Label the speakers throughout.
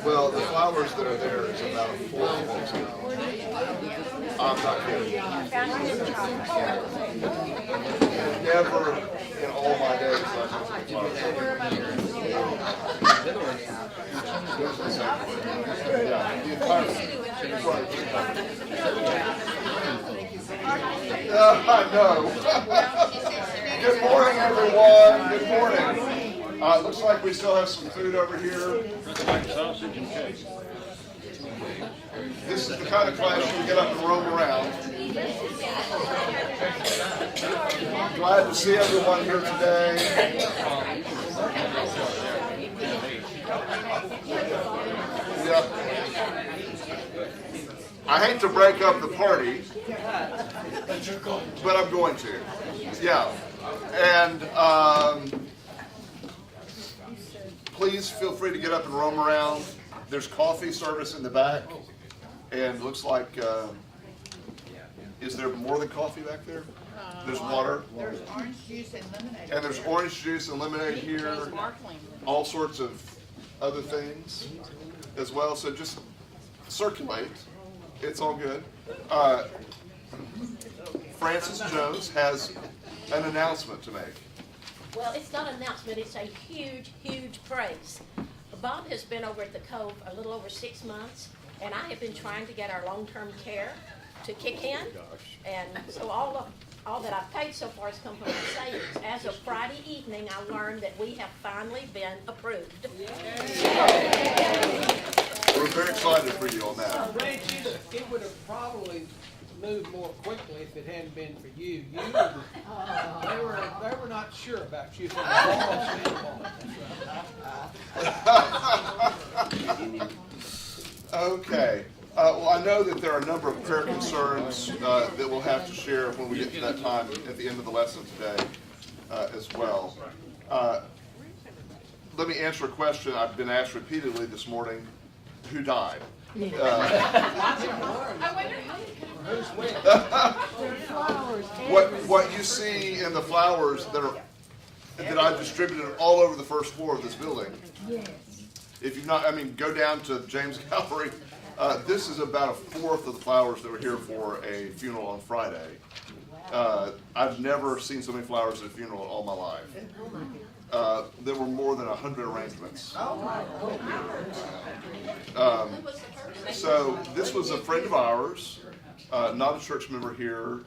Speaker 1: Well, the flowers that are there is about 4 weeks ago. I'm not kidding. Never in all my days have I looked at flowers. Yeah, the entire I know. Good morning, everyone. Good morning. Looks like we still have some food over here.
Speaker 2: Sausage and cake.
Speaker 1: This is the kind of class you get up and roam around. Glad to see everyone here today. Yeah. I hate to break up the party, but I'm going to. Yeah. And please feel free to get up and roam around. There's coffee service in the back. And looks like, is there more than coffee back there? There's water.
Speaker 3: There's orange juice and lemonade.
Speaker 1: And there's orange juice and lemonade here. All sorts of other things as well. So just circulate. It's all good. Francis Jones has an announcement to make.
Speaker 4: Well, it's not an announcement. It's a huge, huge praise. Bob has been over at the Cove a little over 6 months. And I have been trying to get our long-term care to kick in, and so all that I've paid so far has come from my savings. As of Friday evening, I learned that we have finally been approved.
Speaker 1: We're very excited for you on that.
Speaker 5: Branches, it would have probably moved more quickly if it hadn't been for you. They were not sure about you from the standpoint.
Speaker 1: Okay. Well, I know that there are a number of prayer concerns that we'll have to share when we get to that time at the end of the lesson today as well. Let me answer a question I've been asked repeatedly this morning. Who died? What you see in the flowers that I've distributed all over the first floor of this building.
Speaker 3: Yes.
Speaker 1: If you've not, go down to James Gallery. This is about a fourth of the flowers that were here for a funeral on Friday. I've never seen so many flowers at a funeral in all my life. There were more than 100 arrangements. So this was a friend of ours, not a church member here.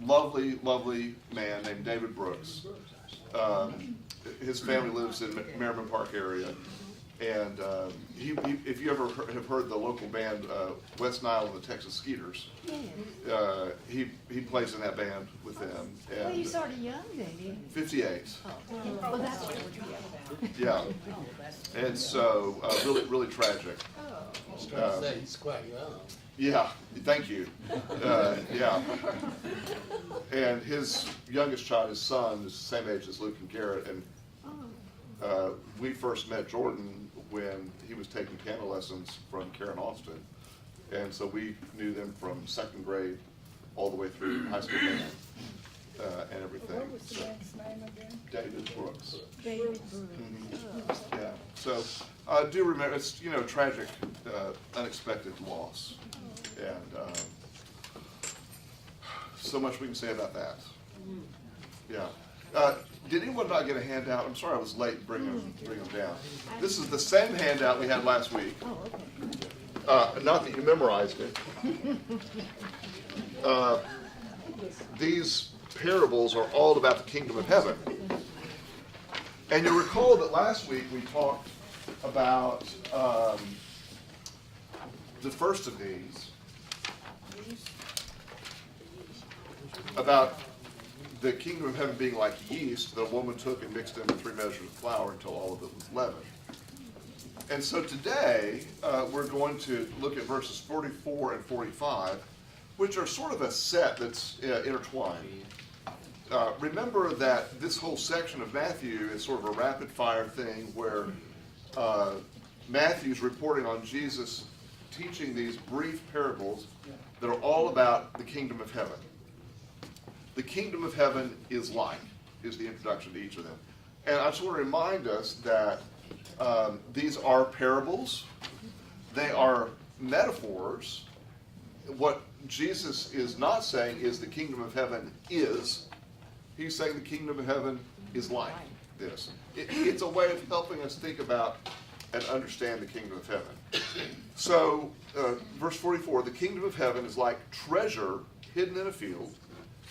Speaker 1: Lovely, lovely man named David Brooks. His family lives in Merriman Park area. And if you ever have heard the local band West Nile and the Texas Skeeters, he plays in that band with them. And
Speaker 3: Well, he's sort of young then, isn't he?
Speaker 1: 58.
Speaker 3: Well, that's what
Speaker 1: Yeah. And so really, really tragic.
Speaker 6: He's quite young.
Speaker 1: Yeah, thank you. Yeah. And his youngest child, his son, is the same age as Luke and Garrett. And we first met Jordan when he was taking piano lessons from Karen Austin. And so we knew them from second grade all the way through high school band and everything.
Speaker 3: What was the man's name again?
Speaker 1: David Brooks.
Speaker 3: David Brooks.
Speaker 1: Mm-hmm. Yeah. So I do remember, it's, tragic, unexpected loss. And so much we can say about that. Yeah. Did anyone not get a handout? I'm sorry I was late bringing them down. This is the same handout we had last week. Not that you memorized it. These parables are all about the kingdom of heaven. And you'll recall that last week we talked about the first of these, about the kingdom of heaven being like yeast that a woman took and mixed in with 3 measures of flour until all of it was leavened. And so today, we're going to look at verses 44 and 45, which are sort of a set that's intertwined. Remember that this whole section of Matthew is sort of a rapid-fire thing where Matthew's reporting on Jesus teaching these brief parables that are all about the kingdom of heaven. The kingdom of heaven is the introduction to each of them. And I just want to remind us that these are parables. They are metaphors. What Jesus is not saying is the kingdom of heaven is. He's saying the kingdom of heaven is like this. It's a way of helping us think about and understand the kingdom of heaven. So, verse 44, the kingdom of heaven is like treasure hidden in a field,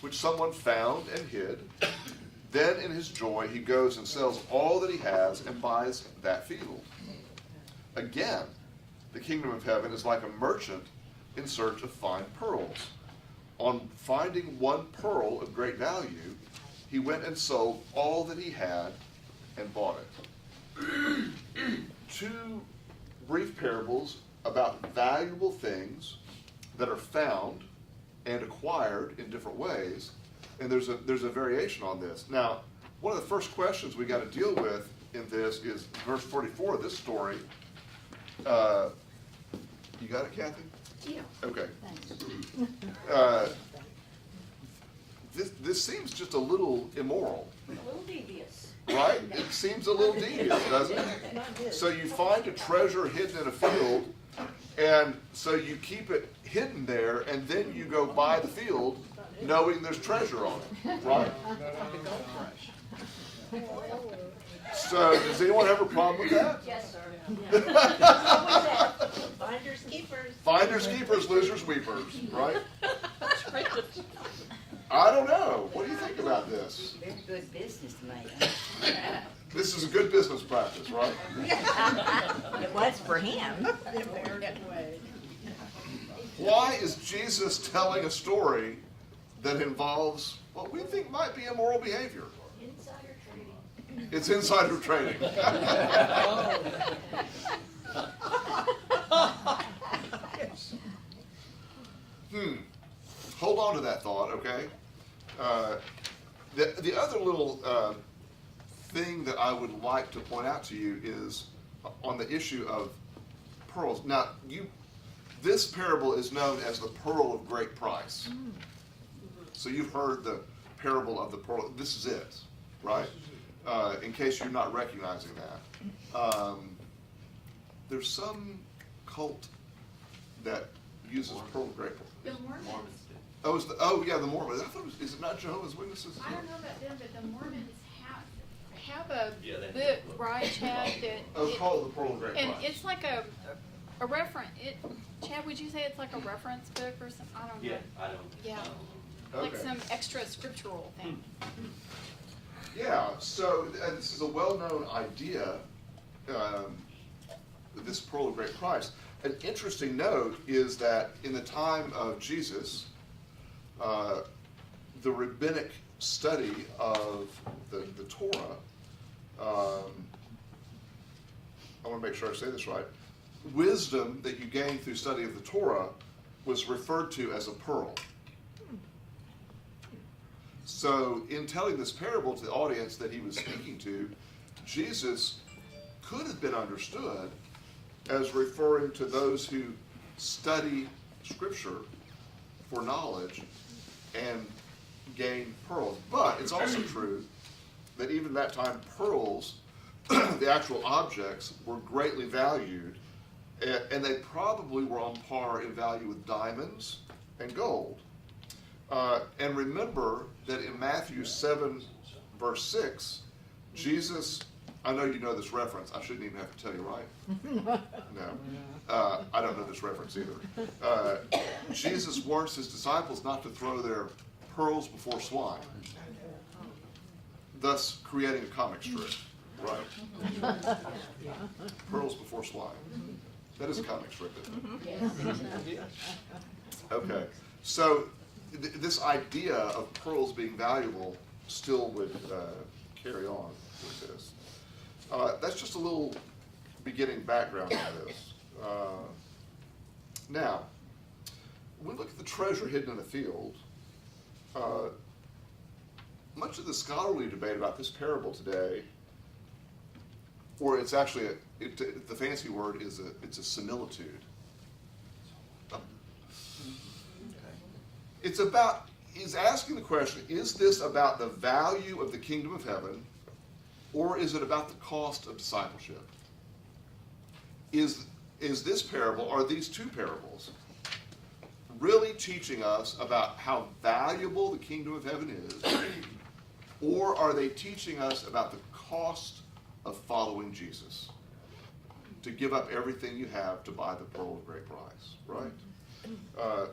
Speaker 1: which someone found and hid. Then in his joy, he goes and sells all that he has and buys that field. Again, the kingdom of heaven is like a merchant in search of fine pearls. On finding one pearl of great value, he went and sold all that he had and bought it. Two brief parables about valuable things that are found and acquired in different ways. And there's a variation on this. Now, one of the first questions we got to deal with in this is verse 44 of this story. You got it, Kathy?
Speaker 3: Yeah.
Speaker 1: Okay.
Speaker 3: Thanks.
Speaker 1: This seems just a little immoral,
Speaker 4: A little devious.
Speaker 1: right? It seems a little devious, doesn't it? So you find a treasure hidden in a field, and so you keep it hidden there, and then you go buy the field knowing there's treasure on it, right? So does anyone have a problem with that?
Speaker 4: Yes, sir. Always that. Finders keepers.
Speaker 1: Finders keepers, losers weepers, right? I don't know. What do you think about this?
Speaker 7: Very good businessman.
Speaker 1: This is a good business practice, right?
Speaker 7: It was for him.
Speaker 1: Why is Jesus telling a story that involves what we think might be immoral behavior?
Speaker 4: Insider trading.
Speaker 1: It's insider trading. Hold on to that thought, okay? The other little thing that I would like to point out to you is on the issue of pearls. Now, this parable is known as the pearl of great price. So you've heard the parable of the pearl. This is it, right? In case you're not recognizing that. There's some cult that uses pearl of great price.
Speaker 8: The Mormons.
Speaker 1: Oh, yeah, the Mormons. I thought is it not Jehovah's Witnesses?
Speaker 8: I don't know about them, but the Mormons have a book, right, Chad?
Speaker 1: Oh, called the Pearl of Great
Speaker 8: And
Speaker 1: Price.
Speaker 8: it's like a reference. Chad, would you say it's like a reference book or something? I don't know.
Speaker 2: Yeah, I don't.
Speaker 8: Yeah, like
Speaker 1: Okay.
Speaker 8: some extra scriptural thing.
Speaker 1: Yeah, so this is a well-known idea, this pearl of great price. An interesting note is that in the time of Jesus, the rabbinic study of the Torah, I want to make sure I say this right, wisdom that you gain through study of the Torah was referred to as a pearl. So in telling this parable to the audience that he was speaking to, Jesus could have been understood as referring to those who study Scripture for knowledge and gain pearls. But it's also true that even that time, pearls, the actual objects, were greatly valued, and they probably were on par in value with diamonds and gold. And remember that in Matthew 7, verse 6, Jesus, I know you know this reference. I shouldn't even have to tell you, right? No. I don't know this reference either. Jesus warns his disciples not to throw their pearls before swine, thus creating a comic strip, right? Pearls before swine. That is a comic strip, isn't it? Okay. So this idea of pearls being valuable still would carry on with this. That's just a little beginning background on this. Now, when we look at the treasure hidden in a field, much of the scholarly debate about this parable today, or it's actually, the fancy word is it's a similitude. It's asking the question, is this about the value of the kingdom of heaven, Or is it about the cost of discipleship? Is this parable, are these two parables, really teaching us about how valuable the kingdom of heaven is? Or are they teaching us about the cost of following Jesus? To give up everything you have to buy the pearl of great price, right?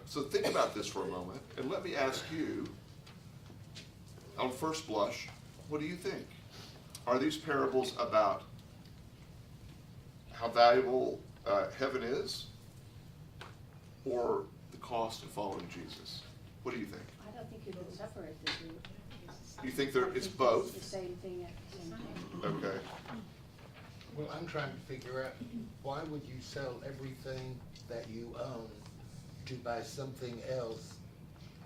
Speaker 1: So think about this for a moment, and let me ask you, on first blush, what do you think? Are these parables about how valuable heaven is, or the cost of following Jesus? What do you think?
Speaker 3: I don't think you can separate the two.
Speaker 1: You think it's
Speaker 3: The
Speaker 1: both?
Speaker 3: same thing at the same time.
Speaker 1: Okay.
Speaker 6: Well, I'm trying to figure out, why would you sell everything that you own to buy something else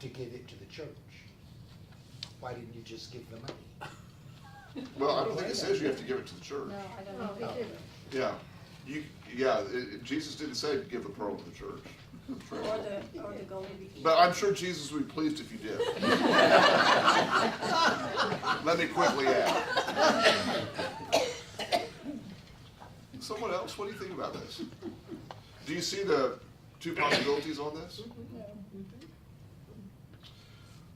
Speaker 6: to give it to the church? Why didn't you just give the money?
Speaker 1: Well, I don't think it says you have to give it to the church.
Speaker 3: No, I don't know if you do.
Speaker 1: Yeah. Jesus didn't say give the pearl to the church.
Speaker 3: Or the golden.
Speaker 1: But I'm sure Jesus would be pleased if you did. Let me quickly add. Someone else, what do you think about this? Do you see the two possibilities on this?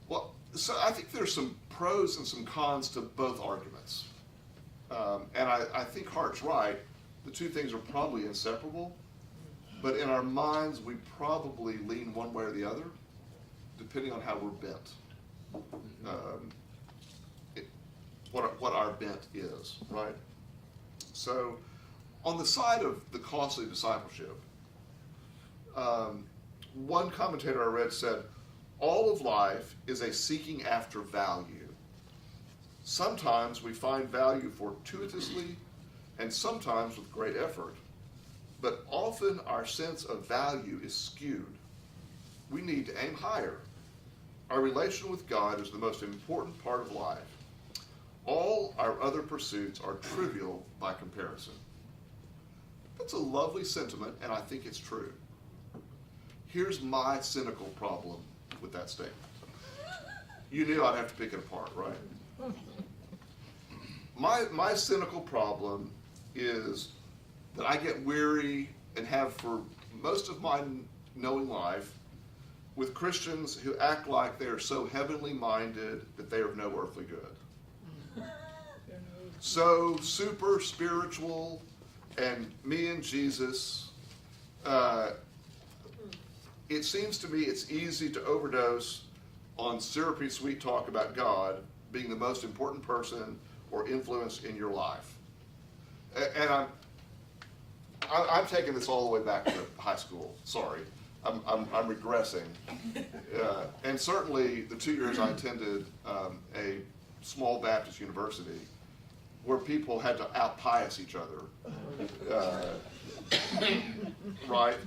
Speaker 1: Well, so I think there's some pros and some cons to both arguments. And I think Hart's right. The two things are probably inseparable. But in our minds, we probably lean one way or the other, depending on how we're bent. What our bent is, right? So, on the side of the costly discipleship, one commentator I read said, all of life is a seeking after value. Sometimes we find value fortuitously, and sometimes with great effort. But often our sense of value is skewed. We need to aim higher. Our relation with God is the most important part of life. All our other pursuits are trivial by comparison. That's a lovely sentiment, and I think it's true. Here's my cynical problem with that statement. You knew I'd have to pick it apart, right? My cynical problem is that I get weary and have for most of my knowing life with Christians who act like they are so heavenly minded that they are of no earthly good. So super spiritual, and me and Jesus, it seems to me it's easy to overdose on syrupy sweet talk about God being the most important person or influence in your life. And I'm taking this all the way back to high school. Sorry, I'm regressing. And certainly the 2 years I attended a small Baptist university where people had to out-pious each other. Right?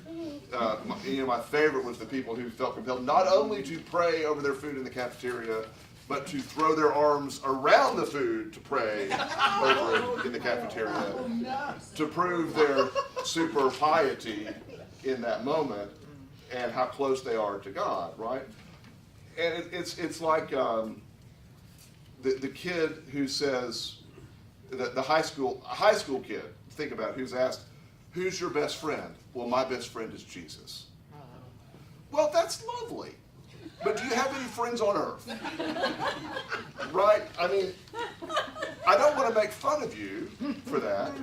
Speaker 1: My favorite was the people who felt compelled not only to pray over their food in the cafeteria, but to throw their arms around the food to pray over it in the cafeteria to prove their super piety in that moment and how close they are to God, right? And it's like the kid who says, the high school kid, think about it, who's asked, who's your best friend? Well, my best friend is Jesus. Well, that's lovely. But do you have any friends on earth? Right? I mean, I don't want to make fun of you for that.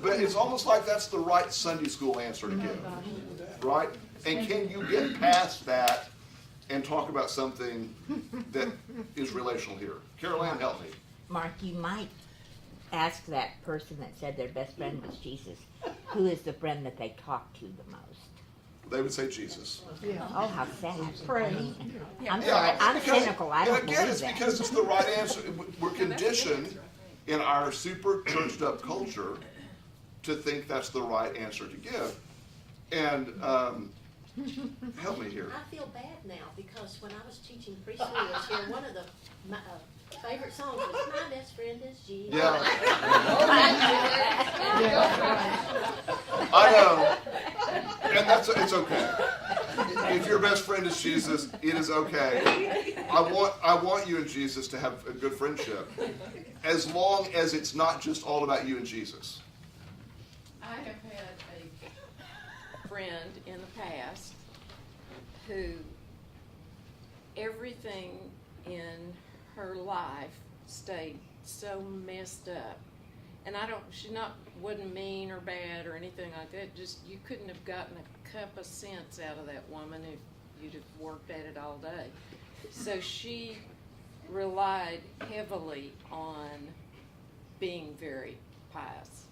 Speaker 1: But it's almost like that's the right Sunday school answer to give. Right? And can you get past that and talk about something that is relational here? Carol Ann, help me.
Speaker 7: Mark, you might ask that person that said their best friend was Jesus, who is the friend that they talk to the most?
Speaker 1: They would say Jesus.
Speaker 7: Oh, how sad.
Speaker 3: Pray.
Speaker 7: I'm sorry, I'm
Speaker 1: because-
Speaker 7: cynical. I don't
Speaker 1: and again,
Speaker 7: believe
Speaker 1: it's
Speaker 7: that.
Speaker 1: because it's the right answer. We're conditioned in our super churched up culture to think that's the right answer to give. And help me here.
Speaker 4: I feel bad now because when I was teaching preschool this year, one of my favorite songs was "My Best Friend Is Jesus."
Speaker 1: Yeah. I know. And it's okay. If your best friend is Jesus, it is okay. I want you and Jesus to have a good friendship. as long as it's not just all about you and Jesus.
Speaker 9: I have had a friend in the past who everything in her life stayed so messed up. And wasn't mean or bad or anything like that. Just, you couldn't have gotten a cup of sense out of that woman if you'd have worked at it all day. So she relied heavily on being very pious.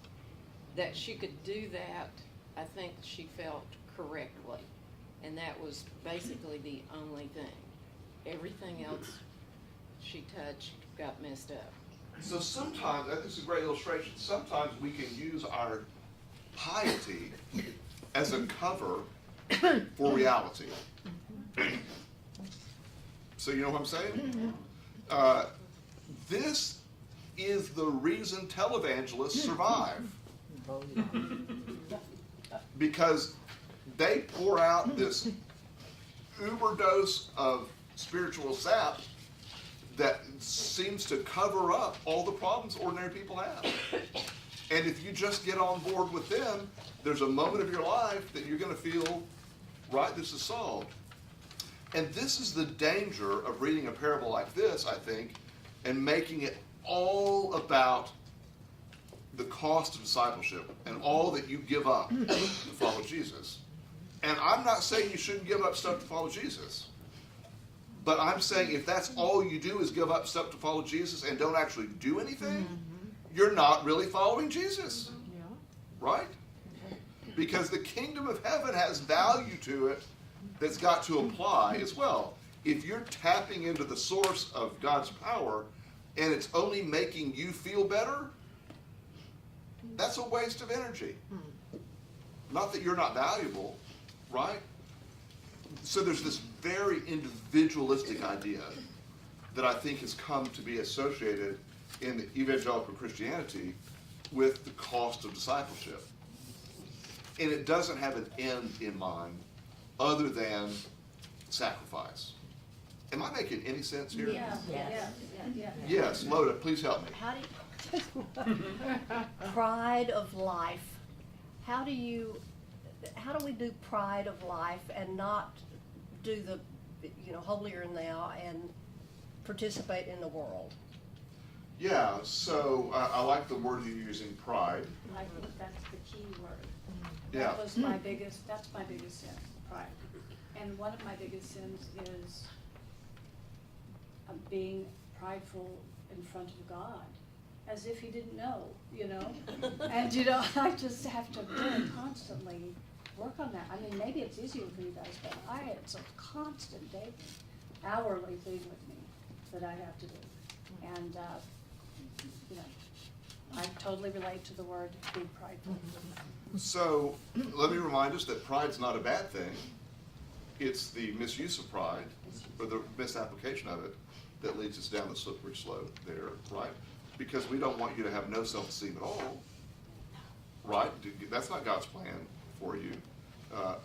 Speaker 9: That she could do that, I think she felt correctly. And that was basically the only thing. Everything else she touched got messed up.
Speaker 1: So sometimes, this is a great illustration, sometimes we can use our piety as a cover for reality. So you know what I'm saying? This is the reason televangelists survive. Because they pour out this uber dose of spiritual sap that seems to cover up all the problems ordinary people have. And if you just get on board with them, there's a moment of your life that you're going to feel, right, this is solved. And this is the danger of reading a parable like this, I think, and making it all about the cost of discipleship and all that you give up to follow Jesus. And I'm not saying you shouldn't give up stuff to follow Jesus. But I'm saying if that's all you do is give up stuff to follow Jesus and don't actually do anything, you're not really following Jesus. Right? Because the kingdom of heaven has value to it that's got to apply as well. If you're tapping into the source of God's power and it's only making you feel better, that's a waste of energy. Not that you're not valuable, right? So there's this very individualistic idea that I think has come to be associated in evangelical Christianity with the cost of discipleship. And it doesn't have an end in mind other than sacrifice. Am I making any sense here?
Speaker 3: Yeah.
Speaker 1: Yes, Loda, please help me.
Speaker 10: How do you, pride of life, how do we do pride of life and not do the, holier now and participate in the world?
Speaker 1: Yeah, so I like the word you're using, pride.
Speaker 3: I think that's the key word.
Speaker 1: Yeah.
Speaker 3: That's my biggest sin, pride. And one of my biggest sins is being prideful in front of God, as if he didn't know, And, I just have to really constantly work on that. I mean, maybe it's easier for you guys, but it's a constant daily, hourly thing with me that I have to do. And, I totally relate to the word being prideful.
Speaker 1: So let me remind us that pride's not a bad thing. It's the misuse of pride, or the misapplication of it, that leads us down the slippery slope there, right? Because we don't want you to have no self-esteem at all, right? That's not God's plan for you.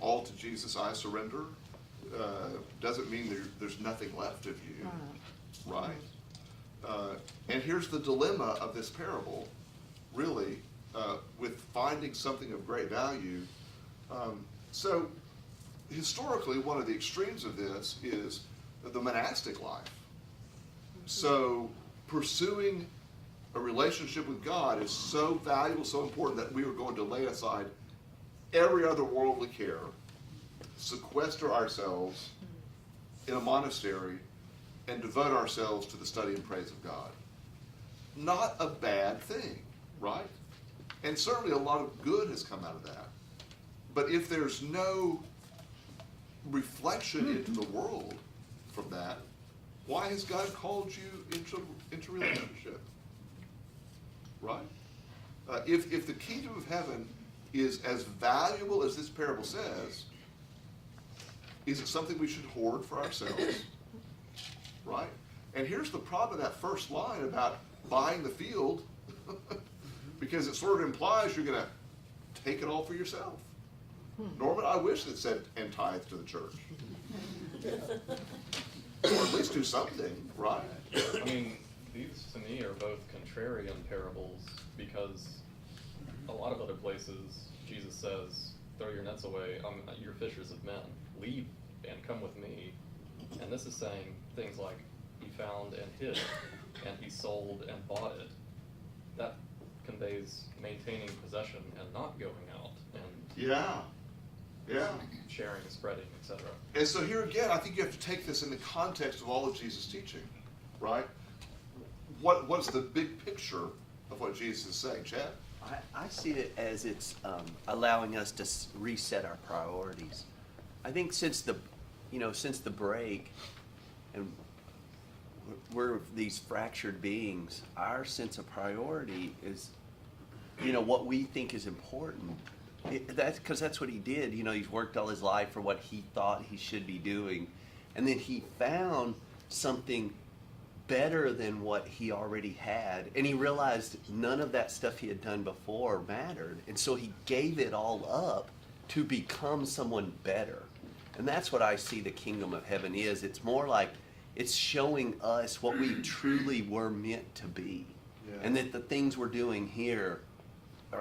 Speaker 1: All to Jesus I surrender doesn't mean there's nothing left of you, right? And here's the dilemma of this parable, really, with finding something of great value. So historically, one of the extremes of this is the monastic life. So pursuing a relationship with God is so valuable, so important that we are going to lay aside every other worldly care, sequester ourselves in a monastery, and devote ourselves to the study and praise of God. Not a bad thing, right? And certainly a lot of good has come out of that. But if there's no reflection into the world from that, why has God called you into relationship? Right? If the kingdom of heaven is as valuable as this parable says, is it something we should hoard for ourselves? Right? And here's the problem with that first line about buying the field, because it sort of implies you're going to take it all for yourself. Norman, I wish it said, and tithe to the church. Or at least do something, right?
Speaker 2: I mean,
Speaker 11: these to me are both contrarian parables, because a lot of other places Jesus says, throw your nets away, you're fishers of men, leave and come with me. And this is saying things like, he found and hid, and he sold and bought it. That conveys maintaining possession and not going out and
Speaker 1: Yeah.
Speaker 11: sharing, spreading, etc.
Speaker 1: And so here again, I think you have to take this in the context of all of Jesus' teaching, right? What's the big picture of what Jesus is saying, Chad?
Speaker 12: I see it as it's allowing us to reset our priorities. I think since the break, and we're these fractured beings, our sense of priority is, what we think is important. That's because that's what he did. He's worked all his life for what he thought he should be doing, and then he found something better than what he already had, and he realized none of that stuff he had done before mattered, and so he gave it all up to become someone better. And that's what I see the kingdom of heaven is. It's more like it's showing us what we truly were meant to be, and that the things we're doing here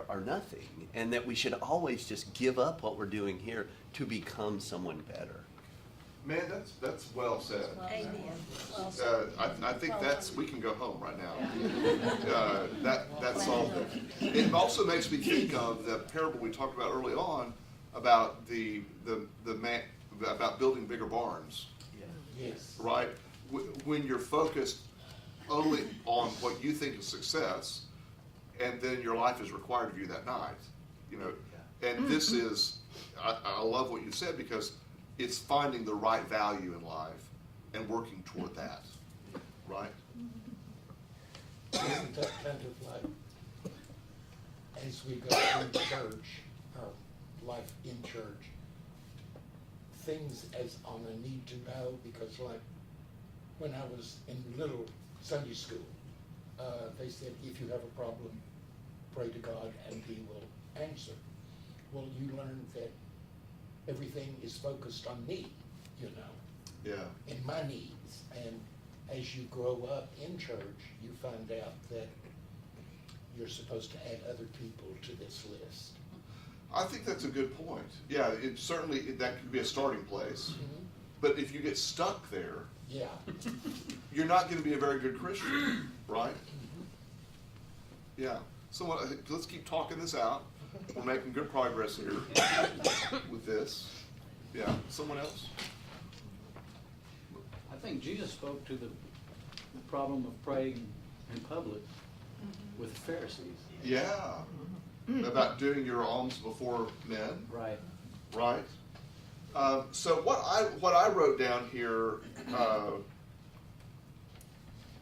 Speaker 12: are nothing, and that we should always just give up what we're doing here to become someone better.
Speaker 1: Man, that's well said.
Speaker 3: Amen. Well said.
Speaker 1: I think we can go home right now. That solved it. It also makes me think of the parable we talked about early on about the man about building bigger barns.
Speaker 6: Yes.
Speaker 1: Right? When you're focused only on what you think is success, and then your life is required of you that night, And this is, I love what you said, because it's finding the right value in life and working toward that, right?
Speaker 6: Isn't that kind of like, as we go through church, life in church, things as on a need to know, because like when I was in little Sunday school, they said, if you have a problem, pray to God and he will answer. Well, you learn that everything is focused on me,
Speaker 1: Yeah.
Speaker 6: and my needs. And as you grow up in church, you find out that you're supposed to add other people to this list.
Speaker 1: I think that's a good point. Yeah, it certainly, that could be a starting place.
Speaker 6: Mm-hmm.
Speaker 1: But if you get stuck there,
Speaker 6: Yeah.
Speaker 1: you're not going to be a very good Christian, right? Yeah. So let's keep talking this out. We're making good progress here with this. Yeah. Someone else?
Speaker 2: I think Jesus spoke to the problem of praying in public with the Pharisees.
Speaker 1: Yeah. About doing your alms before men.
Speaker 2: Right.
Speaker 1: Right. So what I wrote down here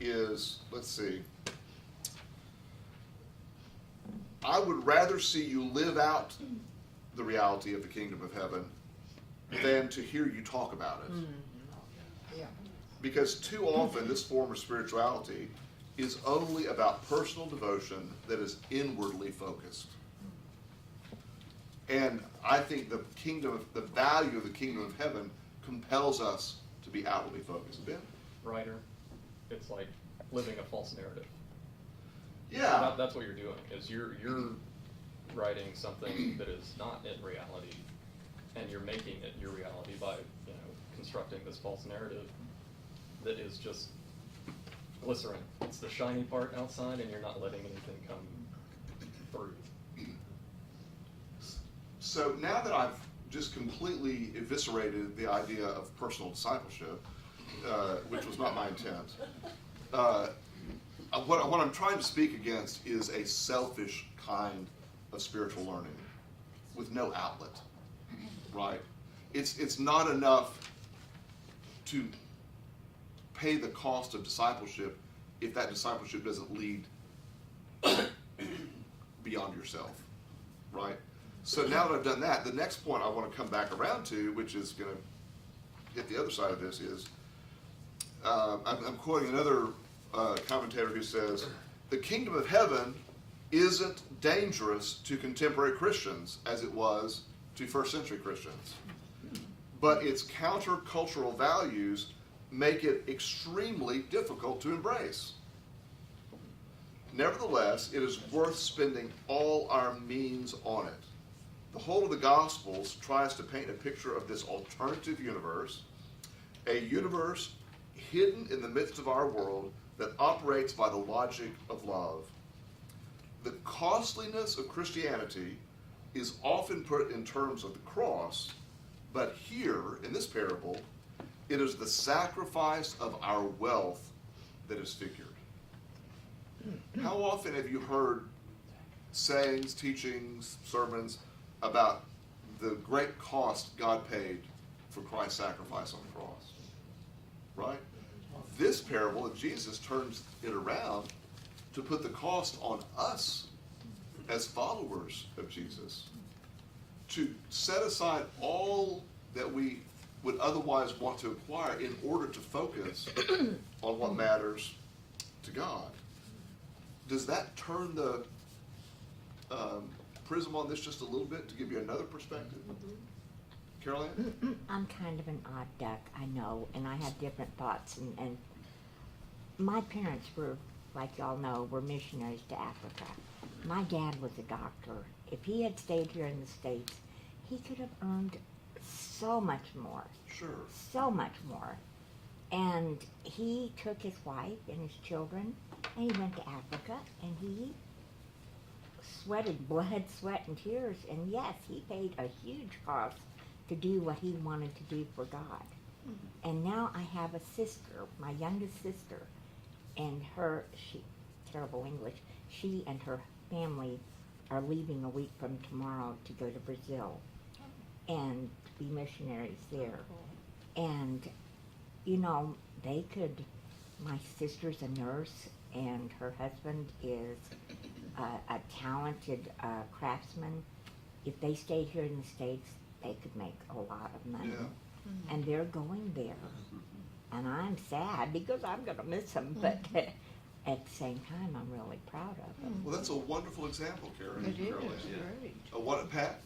Speaker 1: is, let's see. I would rather see you live out the reality of the kingdom of heaven than to hear you talk about it.
Speaker 10: Yeah.
Speaker 1: Because too often this form of spirituality is only about personal devotion that is inwardly focused. And I think the value of the kingdom of heaven compels us to be outwardly focused. Ben?
Speaker 11: Writer, it's like living a false narrative.
Speaker 1: Yeah.
Speaker 11: That's what you're doing, is you're writing something that is not in reality, and you're making it your reality by constructing this false narrative that is just glycerin. It's the shiny part outside, and you're not letting anything come through.
Speaker 1: So now that I've just completely eviscerated the idea of personal discipleship, which was not my intent, what I'm trying to speak against is a selfish kind of spiritual learning with no outlet, right? It's not enough to pay the cost of discipleship if that discipleship doesn't lead beyond yourself, right? So now that I've done that, the next point I want to come back around to, which is going to hit the other side of this, is I'm quoting another commentator who says, the kingdom of heaven isn't dangerous to contemporary Christians as it was to first century Christians, but its countercultural values make it extremely difficult to embrace. Nevertheless, it is worth spending all our means on it. The whole of the Gospels tries to paint a picture of this alternative universe, a universe hidden in the midst of our world that operates by the logic of love. The costliness of Christianity is often put in terms of the cross, but here, in this parable, it is the sacrifice of our wealth that is figured. How often have you heard sayings, teachings, sermons about the great cost God paid for Christ's sacrifice on the cross? Right? This parable of Jesus turns it around to put the cost on us as followers of Jesus, to set aside all that we would otherwise want to acquire in order to focus on what matters to God. Does that turn the prism on this just a little bit to give you another perspective? Carol Ann?
Speaker 7: I'm kind of an odd duck, I know, and I have different thoughts. And my parents were, like y'all know, were missionaries to Africa. My dad was a doctor. If he had stayed here in the States, he could have earned so much more.
Speaker 1: Sure.
Speaker 7: So much more. And he took his wife and his children, and he went to Africa, and he sweated blood, sweat, and tears. And yes, he paid a huge cost to do what he wanted to do for God. Mm-hmm. And now I have a sister, my youngest sister, and she, terrible English, she and her family are leaving a week from tomorrow to go to Brazil and be missionaries there. And, you know, they could, my sister's a nurse and her husband is a talented craftsman. If they stayed here in the States, they could make a lot of money.
Speaker 1: Yeah.
Speaker 7: Mm-hmm. And they're going there. And I'm sad because I'm going to miss them, but at the same time, I'm really proud of them.
Speaker 1: Well, that's a wonderful example, Karen.
Speaker 10: It is,
Speaker 1: Carol Ann.
Speaker 10: great.
Speaker 1: What, Pat?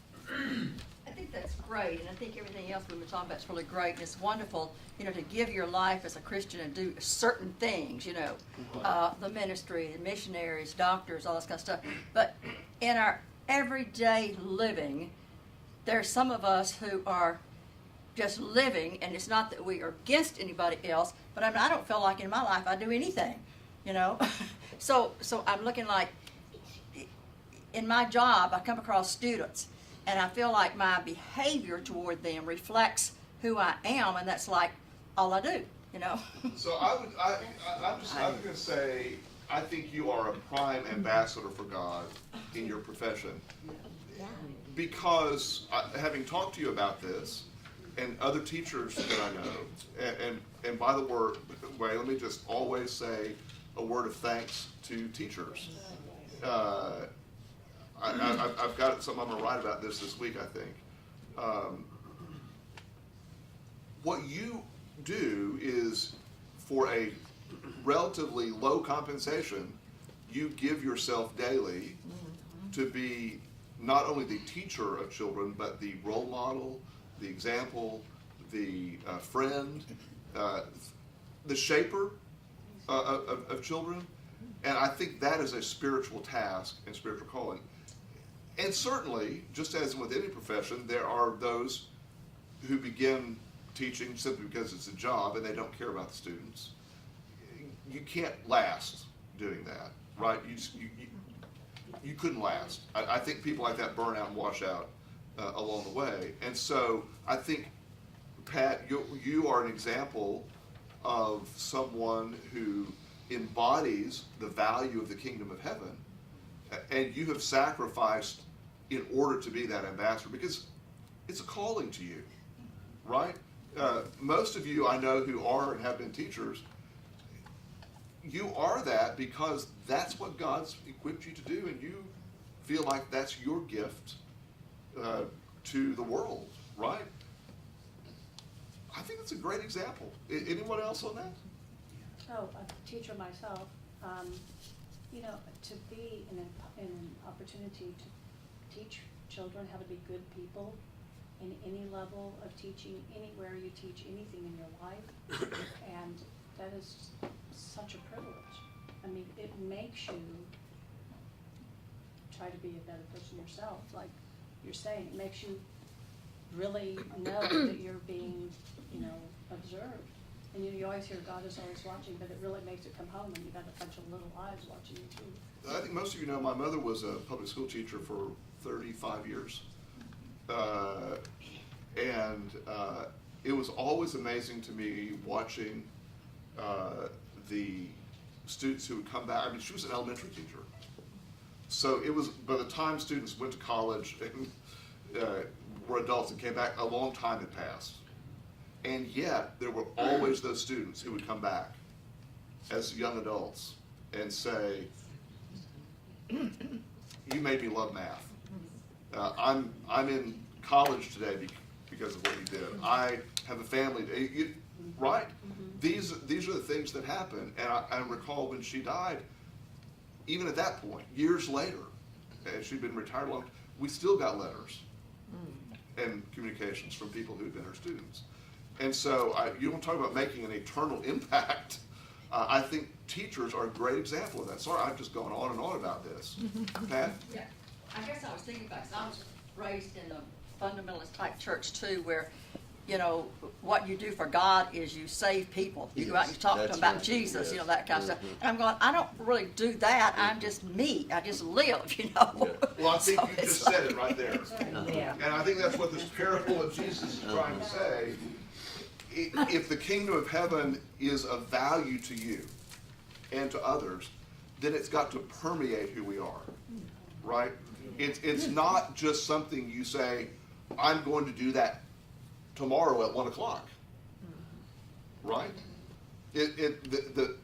Speaker 13: I think that's great, and I think everything else we've been talking about is really great, and it's wonderful, you know, to give your life as a Christian and do certain things, you know, the ministry, the missionaries, doctors, all this kind of stuff. But in our everyday living, there's some of us who are just living, and it's not that we are against anybody else, but I don't feel like in my life I do anything, you know. So I'm looking like, in my job, I come across students, and I feel like my behavior toward them reflects who I am, and that's like all I do, you know.
Speaker 1: So I'm going to say, I think you are a prime ambassador for God in your profession. Because having talked to you about this, and other teachers that I know, and by the way, let me just always say a word of thanks to teachers. I've got something I'm going to write about this week, I think. What you do is, for a relatively low compensation, you give yourself daily to be not only the teacher of children, but the role model, the example, the friend, the shaper of children. And I think that is a spiritual task and spiritual calling. And certainly, just as with any profession, there are those who begin teaching simply because it's a job and they don't care about the students. You can't last doing that, right? You couldn't last. I think people like that burn out and wash out along the way. And so I think, Pat, you are an example of someone who embodies the value of the kingdom of heaven, and you have sacrificed in order to be that ambassador, because it's a calling to you, right? Most of you I know who are and have been teachers, you are that because that's what God's equipped you to do, and you feel like that's your gift to the world, right? I think it's a great example. Anyone else on that?
Speaker 3: Oh, a teacher myself, you know, to be in an opportunity to teach children how to be good people in any level of teaching, anywhere you teach anything in your life, and that is such a privilege. I mean, it makes you try to be a better person yourself, like you're saying. It makes you really know that you're being, observed. And you always hear God is always watching, but it really makes it come home when you got a bunch of little eyes watching you too.
Speaker 1: I think most of you know my mother was a public school teacher for 35 years. It was always amazing to me watching the students who would come back. I mean, she was an elementary teacher. So it was, by the time students went to college and were adults and came back, a long time had passed. And yet, there were always those students who would come back as young adults and say, you made me love math. I'm in college today because of what you did. I have a family, right? These are the things that happen. And I recall when she died, even at that point, years later, and she'd been retired long, we still got letters and communications from people who'd been her students. And so you don't talk about making an eternal impact. I think teachers are a great example of that. Sorry, I've just gone on and on about this. Pat?
Speaker 13: Yeah, I guess I was thinking about, because I was raised in a fundamentalist type church too, where, what you do for God is you save people. You go out and you talk to them about Jesus, that kind of stuff. And I'm going, I don't really do that. I'm just me. I just live,
Speaker 1: Well, I think
Speaker 13: So
Speaker 1: you
Speaker 13: it's
Speaker 1: just said it right there.
Speaker 7: Yeah.
Speaker 1: And I think that's what this parable of Jesus is trying to say. If the kingdom of heaven is of value to you and to others, then it's got to permeate who we are, right? It's not just something you say, I'm going to do that tomorrow at 1 o'clock, right? If the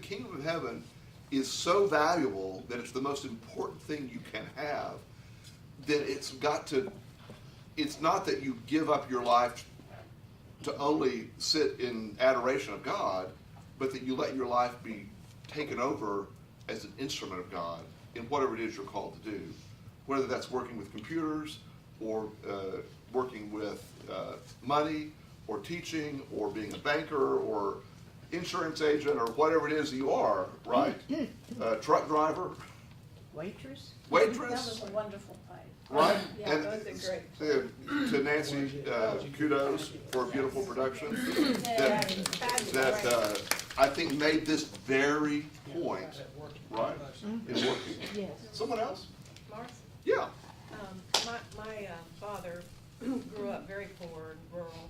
Speaker 1: kingdom of heaven is so valuable that it's the most important thing you can have, then it's not that you give up your life to only sit in adoration of God, but that you let your life be taken over as an instrument of God in whatever it is you're called to do. Whether that's working with computers, or working with money, or teaching, or being a banker, or insurance agent, or whatever it is you are, right? Truck driver.
Speaker 7: Waitress?
Speaker 3: That was a wonderful fight.
Speaker 1: Right?
Speaker 3: Yeah,
Speaker 1: And
Speaker 3: that was a great.
Speaker 1: to Nancy, kudos for a beautiful production that I think made this very point, right? In working.
Speaker 7: Yes.
Speaker 1: Someone else?
Speaker 14: Mark?
Speaker 1: Yeah.
Speaker 14: My father grew up very poor and rural,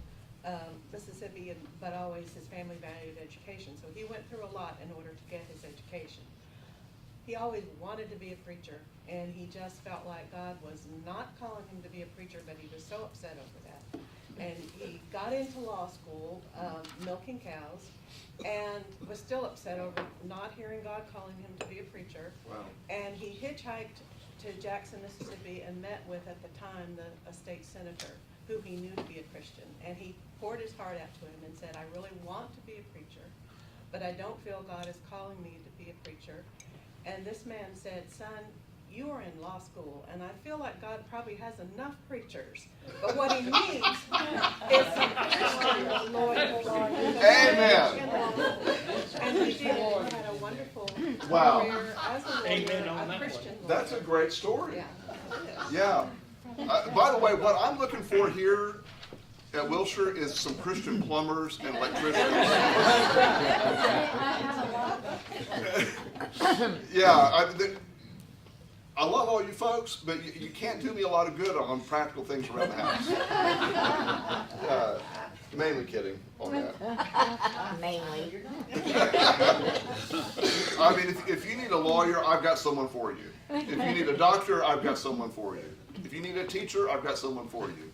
Speaker 14: Mississippi, but always his family valued education. So he went through a lot in order to get his education. He always wanted to be a preacher, and he just felt like God was not calling him to be a preacher, but he was so upset over that. And he got into law school, milking cows, and was still upset over not hearing God calling him to be a preacher.
Speaker 1: Wow.
Speaker 14: And he hitchhiked to Jackson, Mississippi, and met with, at the time, a state senator who he knew to be a Christian. And he poured his heart out to him and said, I really want to be a preacher, but I don't feel God is calling me to be a preacher. And this man said, son, you are in law school, and I feel like God probably has enough preachers, but what he needs is some Christian lawyers.
Speaker 1: Amen.
Speaker 14: And he did. He had a wonderful
Speaker 1: Wow.
Speaker 14: career as a
Speaker 2: Amen
Speaker 14: lawyer,
Speaker 2: on
Speaker 14: a
Speaker 2: that
Speaker 14: Christian lawyer.
Speaker 1: That's a great story.
Speaker 14: Yeah.
Speaker 1: Yeah. By the way, what I'm looking for here at Wilshire is some Christian plumbers and electricians. Yeah, I love all you folks, but you can't do me a lot of good on practical things around the house. Mainly kidding on that.
Speaker 7: Mainly.
Speaker 1: I mean, if you need a lawyer, I've got someone for you. If you need a doctor, I've got someone for you. If you need a teacher, I've got someone for you.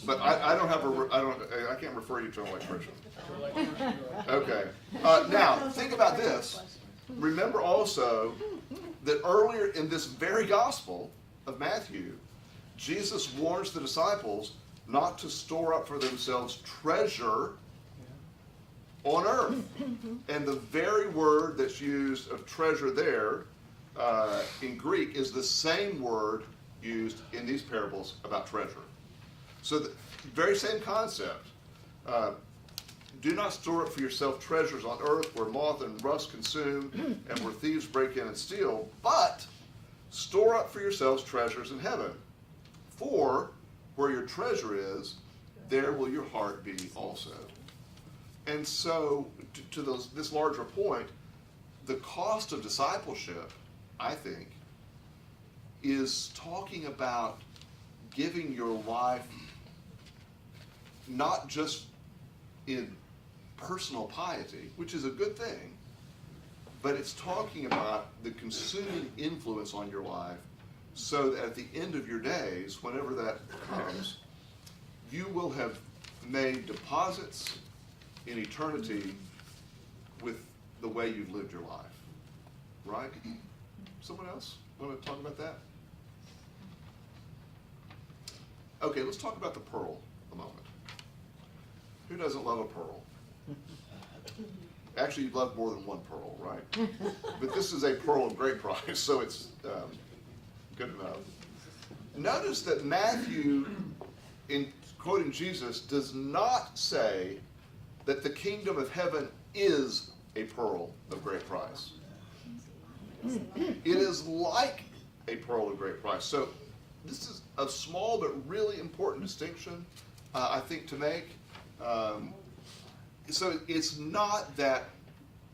Speaker 1: But I can't refer you to an electrician. Okay. Now, think about this. Remember also that earlier in this very gospel of Matthew, Jesus warns the disciples not to store up for themselves treasure on earth. And the very word that's used of treasure there in Greek is the same word used in these parables about treasure. So the very same concept. Do not store up for yourself treasures on earth where moth and rust consume and where thieves break in and steal, but store up for yourselves treasures in heaven. For where your treasure is, there will your heart be also. And so, to this larger point, the cost of discipleship, I think, is talking about giving your life not just in personal piety, which is a good thing, but it's talking about the consuming influence on your life so that at the end of your days, whenever that comes, you will have made deposits in eternity with the way you've lived your life. Right? Someone else want to talk about that? Okay, let's talk about the pearl a moment. Who doesn't love a pearl? Actually, you'd love more than one pearl, right? But this is a pearl of great price, so it's good enough. Notice that Matthew, in quoting Jesus, does not say that the kingdom of heaven is a pearl of great price. It is like a pearl of great price. So this is a small but really important distinction, I think, to make. So it's not that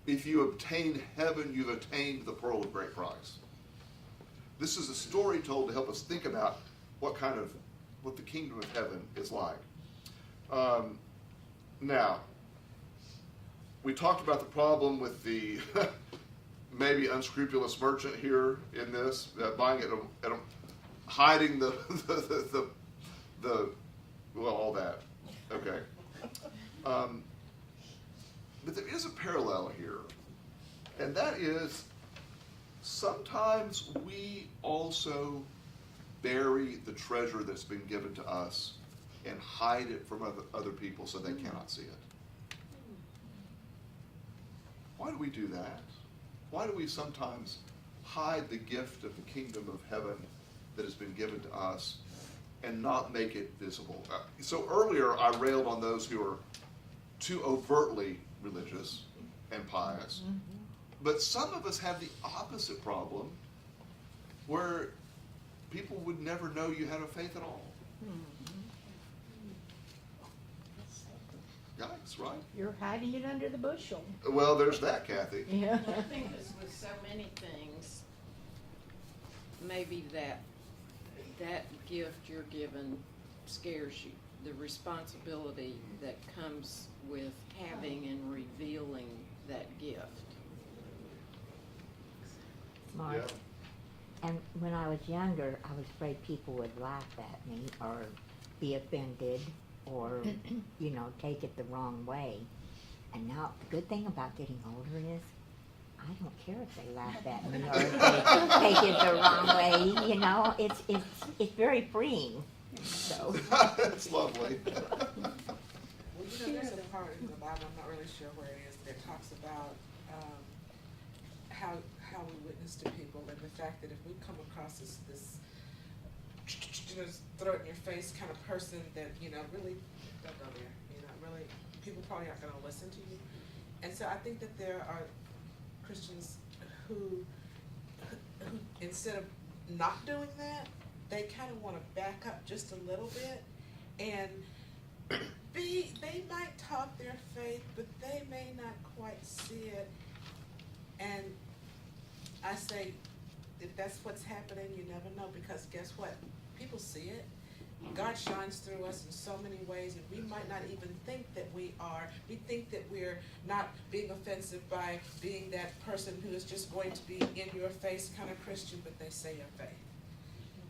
Speaker 1: if you obtain heaven, you've attained the pearl of great price. This is a story told to help us think about what the kingdom of heaven is like. Now, we talked about the problem with the maybe unscrupulous merchant here in this, buying it at a hiding the well, all that. Okay. But there is a parallel here, and that is sometimes we also bury the treasure that's been given to us and hide it from other people so they cannot see it. Why do we do that? Why do we sometimes hide the gift of the kingdom of heaven that has been given to us and not make it visible? So earlier I railed on those who are too overtly religious and pious. But some of us have the opposite problem where people would never know you had a faith at all. Yikes, right?
Speaker 15: You're hiding it under the bushel.
Speaker 1: Well, there's that, Kathy.
Speaker 15: Yeah.
Speaker 9: I think it's with so many things, maybe that gift you're given scares you. The responsibility that comes with having and revealing that gift.
Speaker 7: Mark. And when I was younger, I was afraid people would laugh at me or be offended or, take it the wrong way. And now, the good thing about getting older is I don't care if they laugh at me or if they take it the wrong way. It's very freeing. So.
Speaker 1: It's lovely.
Speaker 16: Well, there's a part in the Bible, I'm not really sure where it is, that talks about how we witness to people, and the fact that if we come across this throw it in your face kind of person that really don't go there, really people probably aren't going to listen to you. And so I think that there are Christians who instead of not doing that, they kind of want to back up just a little bit, and they might talk their faith, but they may not quite see it. And I say, if that's what's happening, you never know, because guess what? People see it. God shines through us in so many ways, and we might not even think that we are. We think that we're not being offensive by being that person who is just going to be in your face kind of Christian, but they say a faith.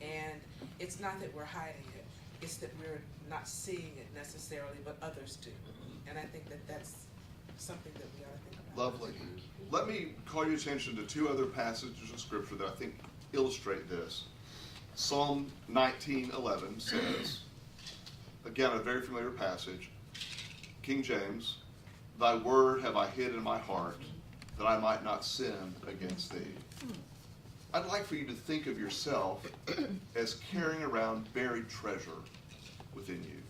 Speaker 16: And it's not that we're hiding it, it's that we're not seeing it necessarily, but others do. And I think that that's something that we ought to think about.
Speaker 1: Lovely. Let me call your attention to two other passages of Scripture that I think illustrate this. Psalm 19:11 says, again, a very familiar passage, King James, "Thy word have I hid in my heart, that I might not sin against thee." I'd like for you to think of yourself as carrying around buried treasure within you.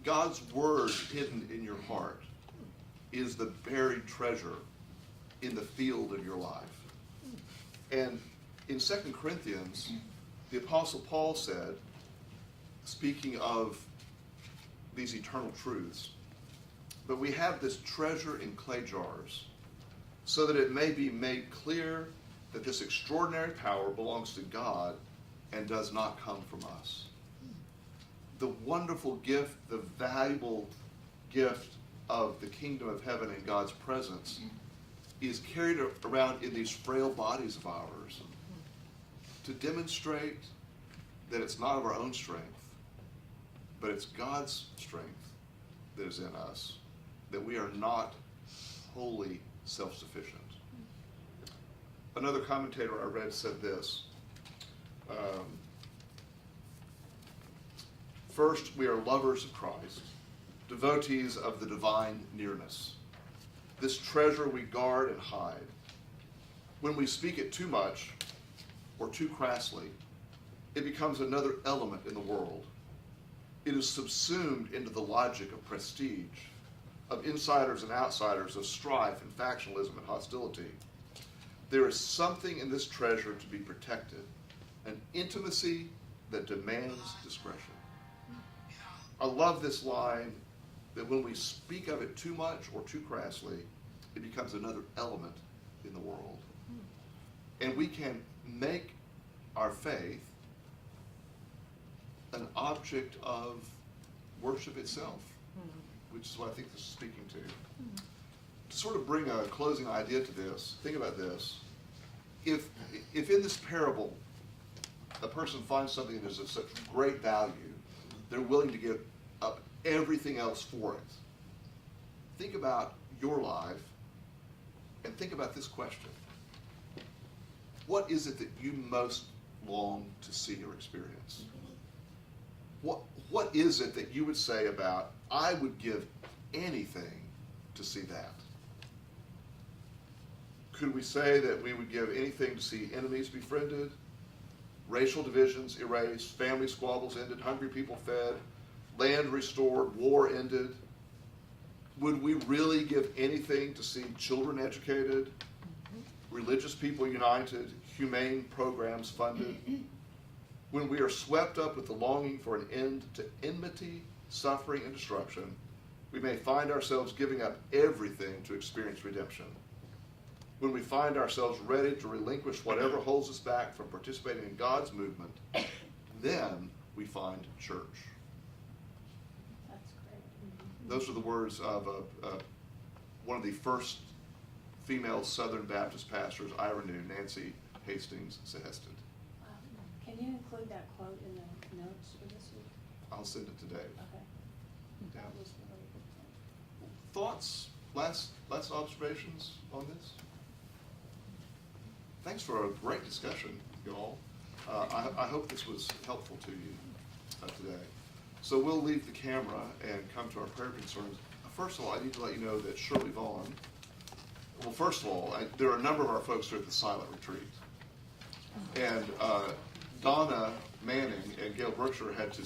Speaker 1: God's word hidden in your heart is the buried treasure in the field of your life. And In 2 Corinthians, the Apostle Paul said, speaking of these eternal truths, but we have this treasure in clay jars, so that it may be made clear that this extraordinary power belongs to God and does not come from us. The wonderful gift, the valuable gift of the kingdom of heaven and God's presence is carried around in these frail bodies of ours to demonstrate that it's not of our own strength, but it's God's strength that is in us, that we are not wholly self-sufficient. Another commentator I read said this, first, we are lovers of Christ, devotees of the divine nearness. This treasure we guard and hide. When we speak it too much or too crassly, it becomes another element in the world. It is subsumed into the logic of prestige, of insiders and outsiders, of strife and factionalism and hostility. There is something in this treasure to be protected, an intimacy that demands discretion. I love this line that when we speak of it too much or too crassly, it becomes another element in the world. And we can make our faith an object of worship itself, which is what I think this is speaking to. To sort of bring a closing idea to this, think about this. If in this parable a person finds something that is of such great value, they're willing to give up everything else for it. Think about your life and think about this question. What is it that you most long to see or experience? What is it that you would say about, I would give anything to see that? Could we say that we would give anything to see enemies befriended, racial divisions erased, family squabbles ended, hungry people fed, land restored, war ended? Would we really give anything to see children educated, religious people united, humane programs funded? When we are swept up with the longing for an end to enmity, suffering, and destruction, we may find ourselves giving up everything to experience redemption. When we find ourselves ready to relinquish whatever holds us back from participating in God's movement, then we find church.
Speaker 3: That's great.
Speaker 1: Those are the words of one of the first female Southern Baptist pastors I knew, Nancy Hastings Sehested.
Speaker 3: Can you include that quote in the notes for this week?
Speaker 1: I'll send it today.
Speaker 3: Okay.
Speaker 1: Yeah.
Speaker 3: That was really good.
Speaker 1: Thoughts? Last observations on this? Thanks for a great discussion, y'all. I hope this was helpful to you today. So we'll leave the camera and come to our prayer concerns. First of all, I need to let you know that Shirley Vaughn, well, first of all, there are a number of our folks who are at the silent retreat. And Donna Manning and Gail Berkshire had to